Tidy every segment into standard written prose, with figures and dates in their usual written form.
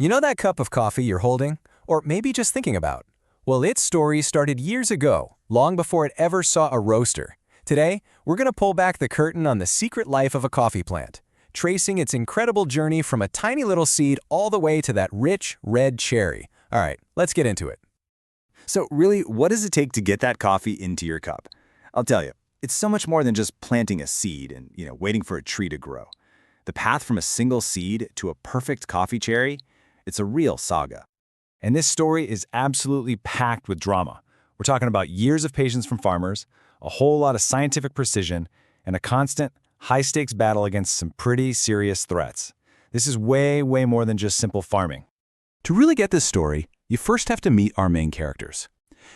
You know that cup of coffee you're holding? Or maybe just thinking about? Well, its story started years ago, long before it ever saw a roaster. Today, we're going to pull back the curtain on the secret life of a coffee plant, tracing its incredible journey from a tiny little seed all the way to that rich, red cherry. All right, let's get into it. So really, what does it take to get that coffee into your cup? I'll tell you, it's so much more than just planting a seed and, waiting for a tree to grow. The path from a single seed to a perfect coffee cherry, it's a real saga. And this story is absolutely packed with drama. We're talking about years of patience from farmers, a whole lot of scientific precision, and a constant, high-stakes battle against some pretty serious threats. This is way, way more than just simple farming. To really get this story, you first have to meet our main characters.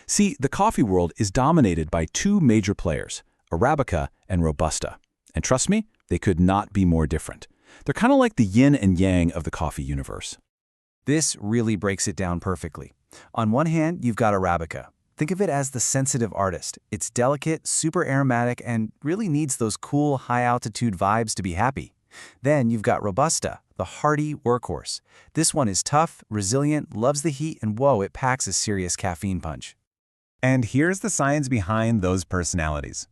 See, the coffee world is dominated by two major players, Arabica and Robusta. And trust me, they could not be more different. They're kind of like the yin and yang of the coffee universe. This really breaks it down perfectly. On one hand, you've got Arabica. Think of it as the sensitive artist. It's delicate, super aromatic, and really needs those cool, high-altitude vibes to be happy. Then you've got Robusta, the hardy workhorse. This one is tough, resilient, loves the heat, and whoa, it packs a serious caffeine punch. And here's the science behind those personalities.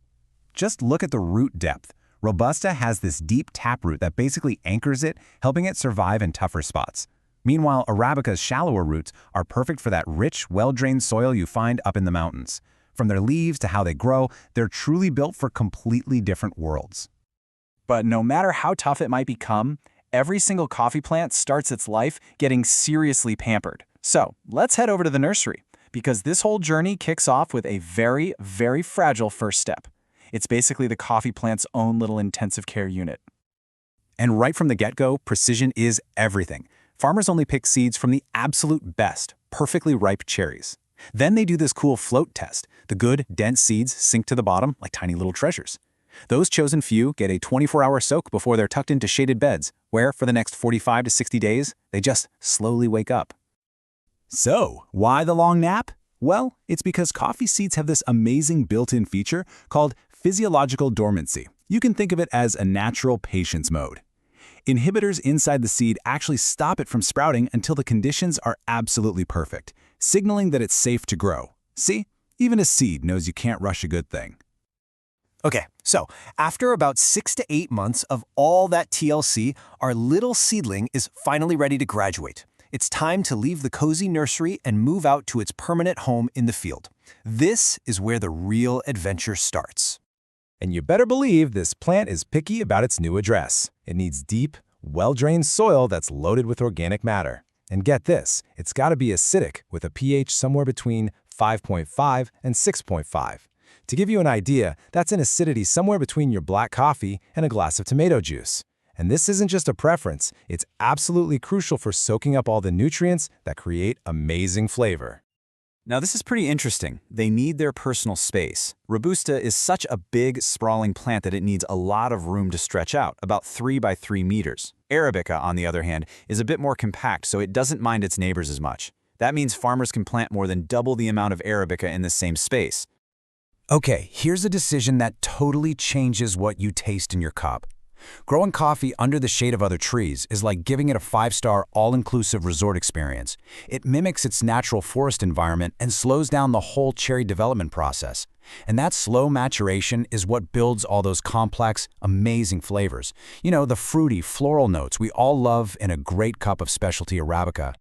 Just look at the root depth. Robusta has this deep taproot that basically anchors it, helping it survive in tougher spots. Meanwhile, Arabica's shallower roots are perfect for that rich, well-drained soil you find up in the mountains. From their leaves to how they grow, they're truly built for completely different worlds. But no matter how tough it might become, every single coffee plant starts its life getting seriously pampered. So let's head over to the nursery, because this whole journey kicks off with a very, very fragile first step. It's basically the coffee plant's own little intensive care unit. And right from the get-go, precision is everything. Farmers only pick seeds from the absolute best, perfectly ripe cherries. Then they do this cool float test. The good, dense seeds sink to the bottom like tiny little treasures. Those chosen few get a 24-hour soak before they're tucked into shaded beds, where for the next 45 to 60 days, they just slowly wake up. So, why the long nap? Well, it's because coffee seeds have this amazing built-in feature called physiological dormancy. You can think of it as a natural patience mode. Inhibitors inside the seed actually stop it from sprouting until the conditions are absolutely perfect, signaling that it's safe to grow. See? Even a seed knows you can't rush a good thing. Okay, so after about 6 to 8 months of all that TLC, our little seedling is finally ready to graduate. It's time to leave the cozy nursery and move out to its permanent home in the field. This is where the real adventure starts. And you better believe this plant is picky about its new address. It needs deep, well-drained soil that's loaded with organic matter. And get this, it's got to be acidic with a pH somewhere between 5.5 and 6.5. To give you an idea, that's an acidity somewhere between your black coffee and a glass of tomato juice. And this isn't just a preference, it's absolutely crucial for soaking up all the nutrients that create amazing flavor. Now this is pretty interesting. They need their personal space. Robusta is such a big, sprawling plant that it needs a lot of room to stretch out, about 3 by 3 meters. Arabica, on the other hand, is a bit more compact, so it doesn't mind its neighbors as much. That means farmers can plant more than double the amount of Arabica in the same space. Okay, here's a decision that totally changes what you taste in your cup. Growing coffee under the shade of other trees is like giving it a 5-star all-inclusive resort experience. It mimics its natural forest environment and slows down the whole cherry development process. And that slow maturation is what builds all those complex, amazing flavors. You know, the fruity, floral notes we all love in a great cup of specialty Arabica.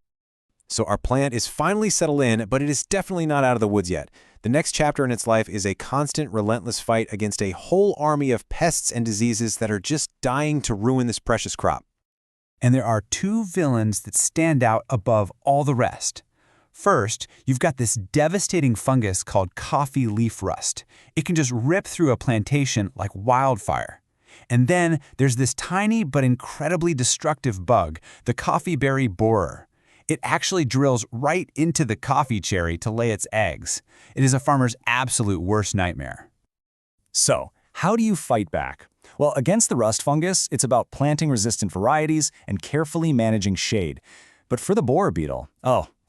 So our plant is finally settled in, but it is definitely not out of the woods yet. The next chapter in its life is a constant, relentless fight against a whole army of pests and diseases that are just dying to ruin this precious crop. And there are two villains that stand out above all the rest. First, you've got this devastating fungus called coffee leaf rust. It can just rip through a plantation like wildfire. And then there's this tiny but incredibly destructive bug, the coffee berry borer. It actually drills right into the coffee cherry to lay its eggs. It is a farmer's absolute worst nightmare. So, how do you fight back? Well, against the rust fungus, it's about planting resistant varieties and carefully managing shade. But for the borer beetle,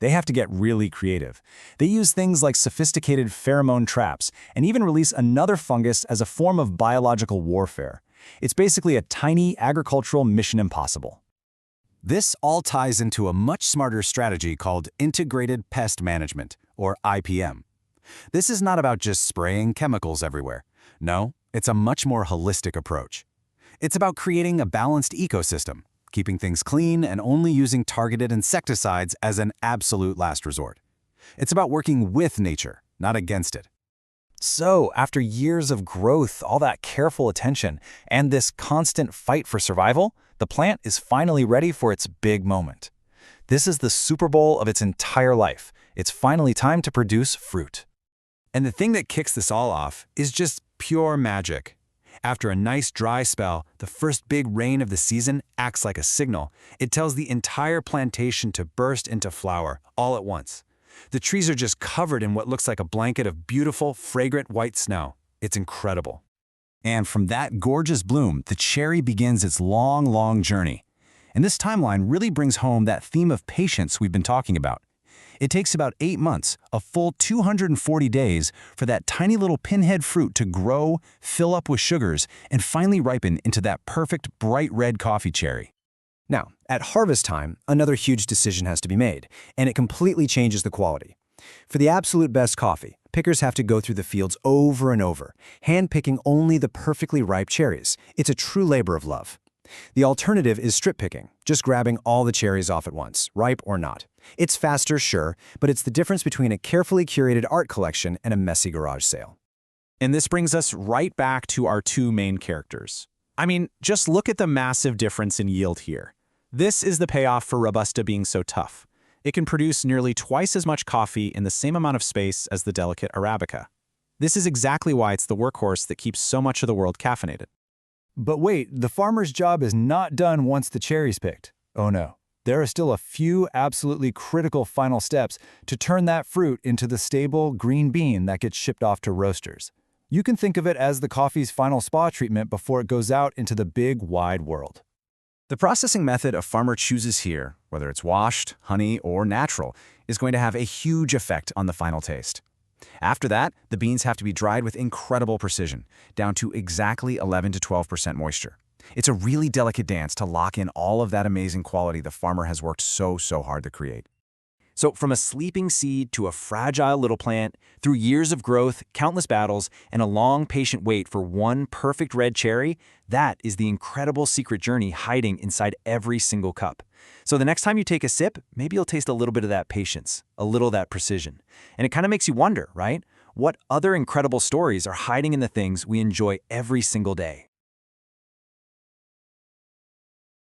they have to get really creative. They use things like sophisticated pheromone traps and even release another fungus as a form of biological warfare. It's basically a tiny agricultural mission impossible. This all ties into a much smarter strategy called Integrated Pest Management, or IPM. This is not about just spraying chemicals everywhere. No, it's a much more holistic approach. It's about creating a balanced ecosystem, keeping things clean and only using targeted insecticides as an absolute last resort. It's about working with nature, not against it. So, after years of growth, all that careful attention, and this constant fight for survival, the plant is finally ready for its big moment. This is the Super Bowl of its entire life. It's finally time to produce fruit. And the thing that kicks this all off is just pure magic. After a nice dry spell, the first big rain of the season acts like a signal. It tells the entire plantation to burst into flower all at once. The trees are just covered in what looks like a blanket of beautiful, fragrant white snow. It's incredible. And from that gorgeous bloom, the cherry begins its long journey. And this timeline really brings home that theme of patience we've been talking about. It takes about 8 months, a full 240 days, for that tiny little pinhead fruit to grow, fill up with sugars, and finally ripen into that perfect bright red coffee cherry. Now, at harvest time, another huge decision has to be made, and it completely changes the quality. For the absolute best coffee, pickers have to go through the fields over and over, hand-picking only the perfectly ripe cherries. It's a true labor of love. The alternative is strip picking, just grabbing all the cherries off at once, ripe or not. It's faster, sure, but it's the difference between a carefully curated art collection and a messy garage sale. And this brings us right back to our two main characters. I mean, just look at the massive difference in yield here. This is the payoff for Robusta being so tough. It can produce nearly twice as much coffee in the same amount of space as the delicate Arabica. This is exactly why it's the workhorse that keeps so much of the world caffeinated. But wait, the farmer's job is not done once the cherry's picked. Oh no. There are still a few absolutely critical final steps to turn that fruit into the stable green bean that gets shipped off to roasters. You can think of it as the coffee's final spa treatment before it goes out into the big, wide world. The processing method a farmer chooses here, whether it's washed, honey, or natural, is going to have a huge effect on the final taste. After that, the beans have to be dried with incredible precision, down to exactly 11 to 12% moisture. It's a really delicate dance to lock in all of that amazing quality the farmer has worked so hard to create. So from a sleeping seed to a fragile little plant, through years of growth, countless battles, and a long, patient wait for one perfect red cherry, that is the incredible secret journey hiding inside every single cup. So the next time you take a sip, maybe you'll taste a little bit of that patience, a little of that precision. And it kind of makes you wonder, right? What other incredible stories are hiding in the things we enjoy every single day?